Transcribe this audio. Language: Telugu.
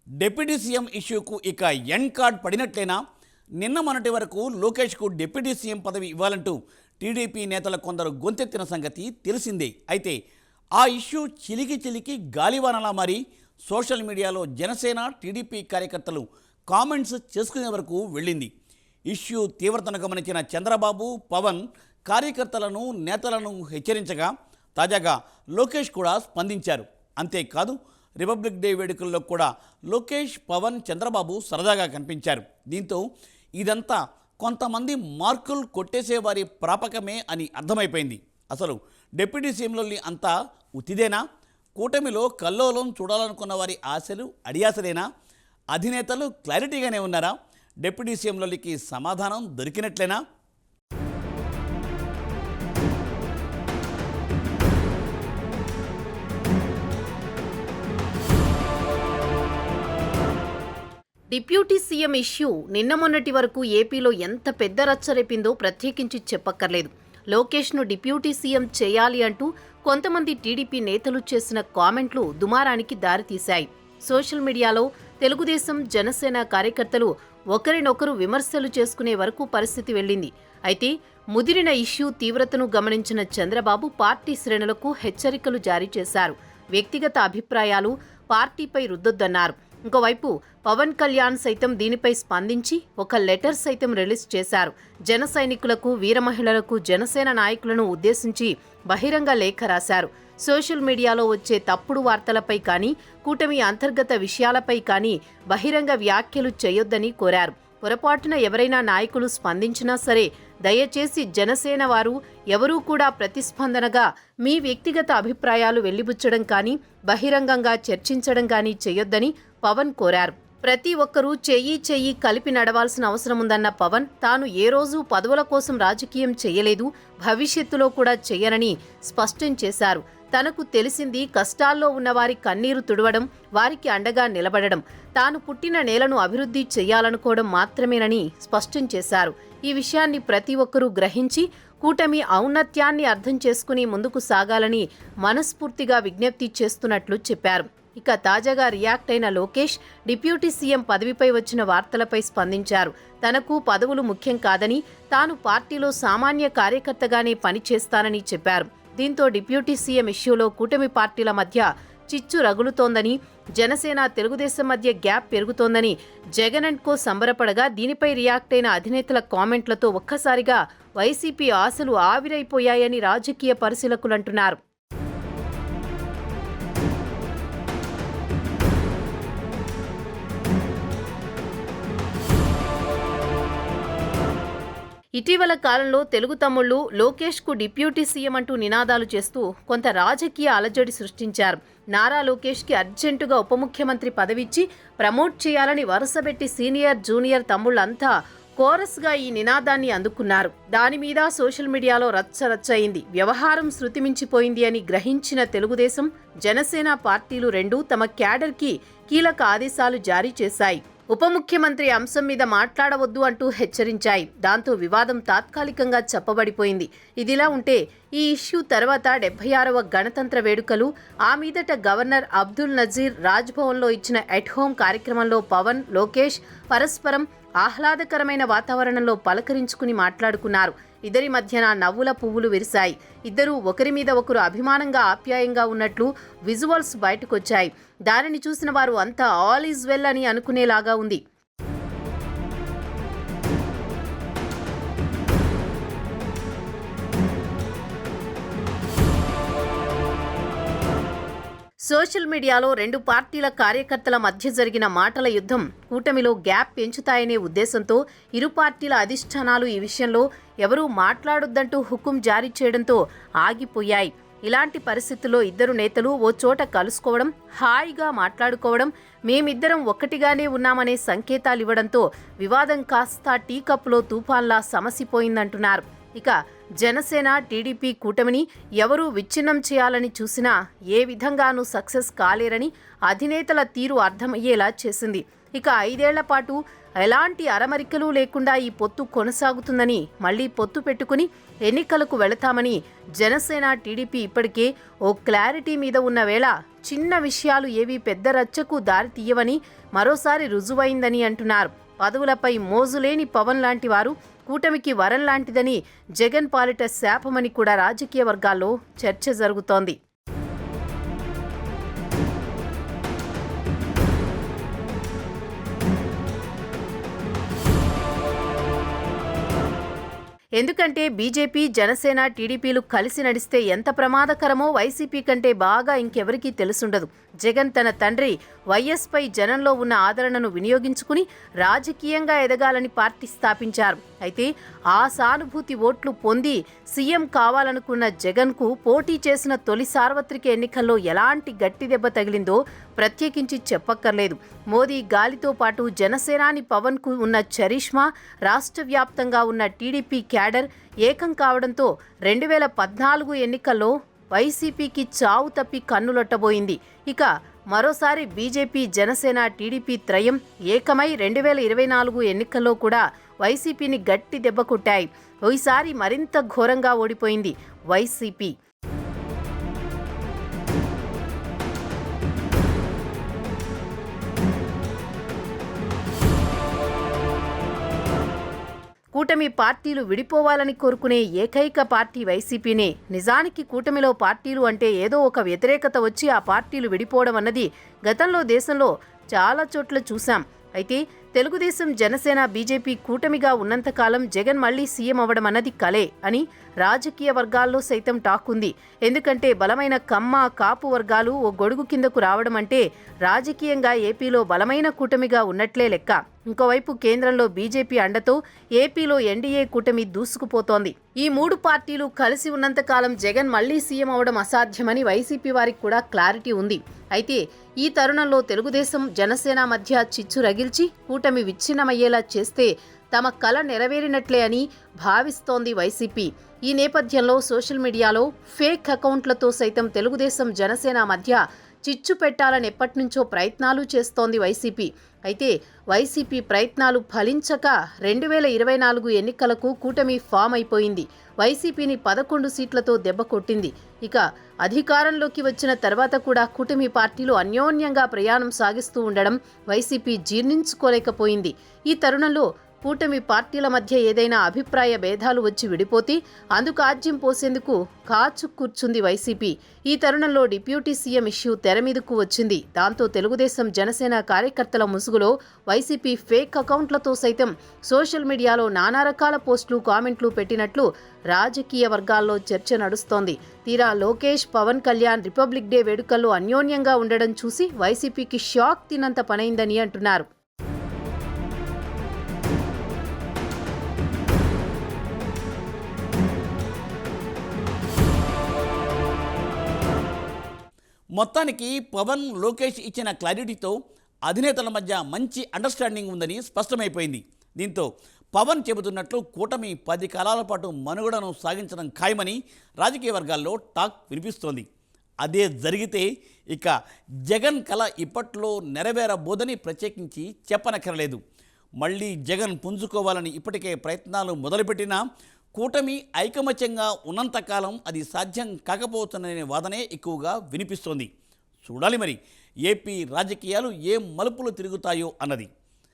డిప్యూటీ సీఎం ఇష్యూకు ఇక ఎండ్ కార్డ్ పడినట్లేనా? నిన్న మొన్నటి వరకు లోకేష్కు డిప్యూటీ సీఎం పదవి ఇవ్వాలంటూ టీడీపీ నేతల కొందరు గొంతెత్తిన సంగతి తెలిసిందే. అయితే ఆ ఇష్యూ చిలికి గాలివానలా మారి సోషల్ మీడియాలో జనసేన టీడీపీ కార్యకర్తలు కామెంట్స్ చేసుకునే వరకు వెళ్ళింది. ఇష్యూ తీవ్రతను గమనించిన చంద్రబాబు, పవన్ కార్యకర్తలను, నేతలను హెచ్చరించగా తాజాగా లోకేష్ కూడా స్పందించారు. అంతేకాదు రిపబ్లిక్ డే వేడుకల్లో కూడా లోకేష్, పవన్, చంద్రబాబు సరదాగా కనిపించారు. దీంతో ఇదంతా కొంతమంది మార్కులు కొట్టేసేవారి ప్రాపకమే అని అర్థమైపోయింది. అసలు డిప్యూటీ సీఎంలోని అంతా ఉతిదేనా? కూటమిలో కల్లోలం చూడాలనుకున్న వారి ఆశలు అడియాసలేనా? అధినేతలు క్లారిటీగానే ఉన్నారా? డిప్యూటీ సీఎంలోకి సమాధానం దొరికినట్లేనా? డిప్యూటీ సీఎం ఇష్యూ నిన్న మొన్నటి వరకు ఏపీలో ఎంత పెద్ద రచ్చరేపిందో ప్రత్యేకించి చెప్పక్కర్లేదు. లోకేష్ను డిప్యూటీ సీఎం చేయాలి అంటూ కొంతమంది టీడీపీ నేతలు చేసిన కామెంట్లు దుమారానికి దారితీశాయి. సోషల్ మీడియాలో తెలుగుదేశం, జనసేన కార్యకర్తలు ఒకరినొకరు విమర్శలు చేసుకునే వరకు పరిస్థితి వెళ్ళింది. అయితే ముదిరిన ఇష్యూ తీవ్రతను గమనించిన చంద్రబాబు పార్టీ శ్రేణులకు హెచ్చరికలు జారీ చేశారు. వ్యక్తిగత అభిప్రాయాలు పార్టీపై రుద్దొద్దన్నారు. ఇంకోవైపు పవన్ కళ్యాణ్ సైతం దీనిపై స్పందించి ఒక లెటర్ సైతం రిలీజ్ చేశారు. జన సైనికులకు, వీర మహిళలకు, జనసేన నాయకులను ఉద్దేశించి బహిరంగ లేఖ రాశారు. సోషల్ మీడియాలో వచ్చే తప్పుడు వార్తలపై కానీ, కూటమి అంతర్గత విషయాలపై కానీ బహిరంగ వ్యాఖ్యలు చేయొద్దని కోరారు. పొరపాటున ఎవరైనా నాయకులు స్పందించినా సరే దయచేసి జనసేన వారు ఎవరూ కూడా ప్రతిస్పందనగా మీ వ్యక్తిగత అభిప్రాయాలు వెళ్లిబుచ్చడం కానీ, బహిరంగంగా చర్చించడం కానీ చేయొద్దని పవన్ కోరారు. ప్రతి ఒక్కరూ చెయ్యి కలిపి నడవాల్సిన అవసరముందన్న పవన్ తాను ఏ రోజు పదవుల కోసం రాజకీయం చేయలేదు, భవిష్యత్తులో కూడా చెయ్యనని స్పష్టం చేశారు. తనకు తెలిసింది కష్టాల్లో ఉన్నవారి కన్నీరు తుడవడం, వారికి అండగా నిలబడడం, తాను పుట్టిన నేలను అభివృద్ధి చేయాలనుకోవడం మాత్రమేనని స్పష్టం చేశారు. ఈ విషయాన్ని ప్రతి ఒక్కరూ గ్రహించి కూటమి ఔన్నత్యాన్ని అర్థం చేసుకుని ముందుకు సాగాలని మనస్ఫూర్తిగా విజ్ఞప్తి చేస్తున్నట్లు చెప్పారు. ఇక తాజాగా రియాక్ట్ అయిన లోకేష్ డిప్యూటీ సీఎం పదవిపై వచ్చిన వార్తలపై స్పందించారు. తనకు పదవులు ముఖ్యం కాదని, తాను పార్టీలో సామాన్య కార్యకర్తగానే పనిచేస్తానని చెప్పారు. దీంతో డిప్యూటీ సీఎం ఇష్యూలో కూటమి పార్టీల మధ్య చిచ్చు రగులుతోందని, జనసేన, తెలుగుదేశం మధ్య గ్యాప్ పెరుగుతోందని జగన్ అండ్ కో సంబరపడగా దీనిపై రియాక్ట్ అయిన అధినేతల కామెంట్లతో ఒక్కసారిగా వైసీపీ ఆశలు ఆవిరైపోయాయని రాజకీయ పరిశీలకులంటున్నారు. ఇటీవల కాలంలో తెలుగు తమ్ముళ్లు లోకేష్కు డిప్యూటీ సీఎం అంటూ నినాదాలు చేస్తూ కొంత రాజకీయ అలజడి సృష్టించారు. నారా లోకేష్కి అర్జెంటుగా ఉప ముఖ్యమంత్రి పదవిచ్చి ప్రమోట్ చేయాలని వరుసబెట్టి సీనియర్, జూనియర్ తమ్ముళ్లంతా కోరస్గా ఈ నినాదాన్ని అందుకున్నారు. దాని మీద సోషల్ మీడియాలో రచ్చ అయింది. వ్యవహారం శృతిమించిపోయింది అని గ్రహించిన తెలుగుదేశం, జనసేన పార్టీలు రెండూ తమ క్యాడర్కి కీలక ఆదేశాలు జారీ చేశాయి. ఉప ముఖ్యమంత్రి అంశం మీద మాట్లాడవద్దు అంటూ హెచ్చరించాయి. దాంతో వివాదం తాత్కాలికంగా చప్పబడిపోయింది. ఇదిలా ఉంటే ఈ ఇష్యూ తర్వాత 76వ గణతంత్ర వేడుకలు, ఆ మీదట గవర్నర్ అబ్దుల్ నజీర్ రాజ్భవన్లో ఇచ్చిన ఎట్ హోమ్ కార్యక్రమంలో పవన్, లోకేష్ పరస్పరం ఆహ్లాదకరమైన వాతావరణంలో పలకరించుకుని మాట్లాడుకున్నారు. ఇద్దరి మధ్యన నవ్వుల పువ్వులు విరిశాయి. ఇద్దరూ ఒకరి మీద ఒకరు అభిమానంగా, ఆప్యాయంగా ఉన్నట్లు విజువల్స్ బయటకొచ్చాయి. దానిని చూసిన వారు అంతా ఆల్ ఈజ్ వెల్ అని అనుకునేలాగా ఉంది. సోషల్ మీడియాలో రెండు పార్టీల కార్యకర్తల మధ్య జరిగిన మాటల యుద్ధం కూటమిలో గ్యాప్ పెంచుతాయనే ఉద్దేశంతో ఇరు పార్టీల అధిష్టానాలు ఈ విషయంలో ఎవరూ మాట్లాడొద్దంటూ హుకుం జారీ చేయడంతో ఆగిపోయాయి. ఇలాంటి పరిస్థితుల్లో ఇద్దరు నేతలు ఓ చోట కలుసుకోవడం, హాయిగా మాట్లాడుకోవడం, మేమిద్దరం ఒక్కటిగానే ఉన్నామనే సంకేతాలు ఇవ్వడంతో వివాదం కాస్త టీ కప్పులో తూఫాన్లా సమసిపోయిందంటున్నారు. ఇక జనసేన, టీడీపీ కూటమిని ఎవరూ విచ్ఛిన్నం చేయాలని చూసినా ఏ విధంగానూ సక్సెస్ కాలేరని అధినేతల తీరు అర్థమయ్యేలా చేసింది. ఇక 5 ఏళ్ల పాటు ఎలాంటి అరమరికలు లేకుండా ఈ పొత్తు కొనసాగుతుందని, మళ్లీ పొత్తు పెట్టుకుని ఎన్నికలకు వెళతామని జనసేన, టీడీపీ ఇప్పటికే ఓ క్లారిటీ మీద ఉన్న వేళ చిన్న విషయాలు ఏవీ పెద్ద రచ్చకు దారి తీయవని మరోసారి రుజువైందని అంటున్నారు. పదవులపై మోజులేని పవన్ లాంటి వారు కూటమికి వరం లాంటిదని, జగన్ పాలిట శాపమని కూడా రాజకీయ వర్గాల్లో చర్చ జరుగుతోంది. ఎందుకంటే బీజేపీ, జనసేన, టీడీపీలు కలిసి నడిస్తే ఎంత ప్రమాదకరమో వైసీపీ కంటే బాగా ఇంకెవరికీ తెలుసుండదు. జగన్ తన తండ్రి వైఎస్పై జనంలో ఉన్న ఆదరణను వినియోగించుకుని రాజకీయంగా ఎదగాలని పార్టీ స్థాపించారు. అయితే ఆ సానుభూతి ఓట్లు పొంది సీఎం కావాలనుకున్న జగన్కు పోటీ చేసిన తొలి సార్వత్రిక ఎన్నికల్లో ఎలాంటి గట్టి దెబ్బ తగిలిందో ప్రత్యేకించి చెప్పక్కర్లేదు. మోదీ గాలితో పాటు జనసేనాని పవన్కు ఉన్న చరిష్మా, రాష్ట్ర వ్యాప్తంగా ఉన్న టీడీపీ క్యాడర్ ఏకం కావడంతో 2014 ఎన్నికల్లో వైసీపీకి చావు తప్పి కన్నులొట్టబోయింది. ఇక మరోసారి బీజేపీ, జనసేన, టీడీపీ త్రయం ఏకమై 2024 ఎన్నికల్లో కూడా వైసీపీని గట్టి దెబ్బ కొట్టాయి. ఈసారి మరింత ఘోరంగా ఓడిపోయింది వైసీపీ. కూటమి పార్టీలు విడిపోవాలని కోరుకునే ఏకైక పార్టీ వైసీపీనే. నిజానికి కూటమిలో పార్టీలు అంటే ఏదో ఒక వ్యతిరేకత వచ్చి ఆ పార్టీలు విడిపోవడం అన్నది గతంలో దేశంలో చాలా చోట్ల చూశాం. అయితే తెలుగుదేశం, జనసేన, బీజేపీ కూటమిగా ఉన్నంతకాలం జగన్ మళ్లీ సీఎం అవ్వడం అన్నది కలే అని రాజకీయ వర్గాల్లో సైతం టాక్ ఉంది. ఎందుకంటే బలమైన కమ్మ, కాపు వర్గాలు ఓ గొడుగు కిందకు రావడం అంటే రాజకీయంగా ఏపీలో బలమైన కూటమిగా ఉన్నట్లే లెక్క. ఇంకోవైపు కేంద్రంలో బీజేపీ అండతో ఏపీలో ఎన్డీఏ కూటమి దూసుకుపోతోంది. ఈ మూడు పార్టీలు కలిసి ఉన్నంతకాలం జగన్ మళ్లీ సీఎం అవడం అసాధ్యమని వైసీపీ వారికి కూడా క్లారిటీ ఉంది. అయితే ఈ తరుణంలో తెలుగుదేశం, జనసేన మధ్య చిచ్చు రగిల్చి కూటమి విచ్ఛిన్నమయ్యేలా చేస్తే తమ కల నెరవేరినట్లే అని భావిస్తోంది వైసీపీ. ఈ నేపథ్యంలో సోషల్ మీడియాలో ఫేక్ అకౌంట్లతో సైతం తెలుగుదేశం, జనసేన మధ్య చిచ్చు పెట్టాలని ఎప్పటినుంచో ప్రయత్నాలు చేస్తోంది వైసీపీ. అయితే వైసీపీ ప్రయత్నాలు ఫలించక 2024 ఎన్నికలకు కూటమి ఫామ్ అయిపోయింది. వైసీపీని 11 సీట్లతో దెబ్బ కొట్టింది. ఇక అధికారంలోకి వచ్చిన తర్వాత కూడా కూటమి పార్టీలు అన్యోన్యంగా ప్రయాణం సాగిస్తూ ఉండడం వైసీపీ జీర్ణించుకోలేకపోయింది. ఈ తరుణంలో కూటమి పార్టీల మధ్య ఏదైనా అభిప్రాయ భేదాలు వచ్చి విడిపోతే అందుకు ఆజ్యం పోసేందుకు కాచు కూర్చుంది వైసీపీ. ఈ తరుణంలో డిప్యూటీ సీఎం ఇష్యూ తెరమీదకు వచ్చింది. దాంతో తెలుగుదేశం, జనసేన కార్యకర్తల ముసుగులో వైసీపీ ఫేక్ అకౌంట్లతో సైతం సోషల్ మీడియాలో నానా రకాల పోస్టులు, కామెంట్లు పెట్టినట్లు రాజకీయ వర్గాల్లో చర్చ నడుస్తోంది. తీరా లోకేష్, పవన్ కళ్యాణ్ రిపబ్లిక్ డే వేడుకల్లో అన్యోన్యంగా ఉండడం చూసి వైసీపీకి షాక్ తిన్నంత పనైందని అంటున్నారు. మొత్తానికి పవన్, లోకేష్ ఇచ్చిన క్లారిటీతో అధినేతల మధ్య మంచి అండర్స్టాండింగ్ ఉందని స్పష్టమైపోయింది. దీంతో పవన్ చెబుతున్నట్లు కూటమి 10 కాలాల పాటు మనుగడను సాగించడం ఖాయమని రాజకీయ వర్గాల్లో టాక్ వినిపిస్తోంది. అదే జరిగితే ఇక జగన్ కల ఇప్పట్లో నెరవేరబోదని ప్రత్యేకించి చెప్పనక్కర్లేదు. మళ్ళీ జగన్ పుంజుకోవాలని ఇప్పటికే ప్రయత్నాలు మొదలుపెట్టినా కూటమి ఐకమత్యంగా ఉన్నంతకాలం అది సాధ్యం కాకపోతుందనే వాదనే ఎక్కువగా వినిపిస్తోంది. చూడాలి మరి ఏపీ రాజకీయాలు ఏ మలుపులు తిరుగుతాయో అన్నది.